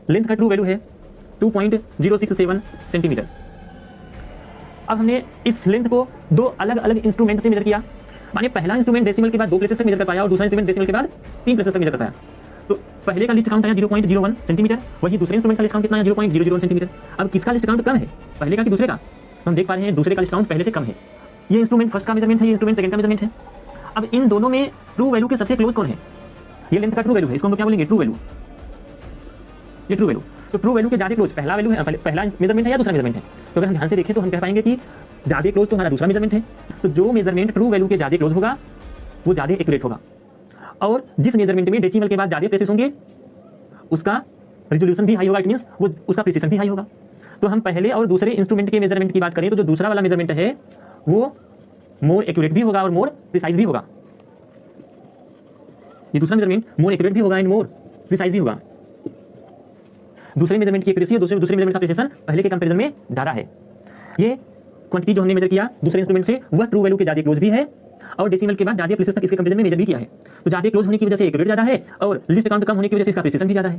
Length का true value है 2.067 centimetre. अब हमने इस लेंथ को दो अलग अलग इंस्ट्रूमेंट से मेजर किया। माने पहला इंस्ट्रूमेंट डेसिमल के बाद 2 प्लेसेस तक मेजर कर पाया और दूसरा इंस्ट्रूमेंट डेसिमल के बाद 3 प्लेसेस तक मेजर कर पाया। तो पहले का लिस्ट काउंट आया 0.01 सेंटीमीटर, वही दूसरे इंस्ट्रूमेंट का लिस्ट काउंट कितना है 0.001 सेंटीमीटर। अब किसका लिस्ट काउंट कम है, पहले का कि दूसरे का? तो हम देख पा रहे हैं दूसरे का लिस्ट काउंट पहले से कम है। ये इंस्ट्रूमेंट फर्स्ट का मेजरमेंट है, ये इंस्ट्रूमेंट सेकंड का मेजरमेंट है। अब इन दोनों में ट्रू वैल्यू के सबसे क्लोज कौन है? ये लेंथ का ट्रू वैल्यू है, इसको हम क्या बोलेंगे? True value. ये ट्रू वैल्यू, तो ट्रू वैल्यू के ज्यादा क्लोज पहला वैल्यू है, पहला मेजरमेंट है या दूसरा मेजरमेंट है? तो अगर हम ध्यान से देखें तो हम कह पाएंगे कि ज्यादा क्लोज तो हमारा दूसरा मेजरमेंट है। तो जो मेजरमेंट ट्रू वैल्यू के ज्यादा क्लोज होगा वो ज्यादा एक्यूरेट होगा, और जिस मेजरमेंट में डेसिमल के बाद ज्यादा प्लेसेस होंगे उसका रिजोल्यूशन भी हाई होगा, इट मींस वो उसका प्रिसिशन भी हाई होगा। तो हम पहले और दूसरे इंस्ट्रूमेंट के मेजरमेंट की बात करें तो जो दूसरा वाला मेजरमेंट है वो मोर एक्यूरेट भी होगा और मोर प्रिसाइज भी होगा। ये दूसरा मेजरमेंट मोर एक्यूरेट भी होगा एंड मोर प्रिसाइज भी होगा। दूसरे मेजरमेंट की एक्यूरेसी और दूसरे मेजरमेंट का प्रिसिशन पहले के कंपैरिजन में ज्यादा है। ये क्वांटिटी जो हमने मेजर किया दूसरे इंस्ट्रूमेंट से वह ट्रू वैल्यू के ज्यादा क्लोज भी है और डेसिमल के बाद ज्यादा प्लेसेस तक इसके कंपैरिजन में मेजर भी किया है। तो ज्यादा क्लोज होने की वजह से एक्यूरेट ज्यादा है और लिस्ट काउंट कम होने की वजह से इसका प्रिसिशन भी ज्यादा है।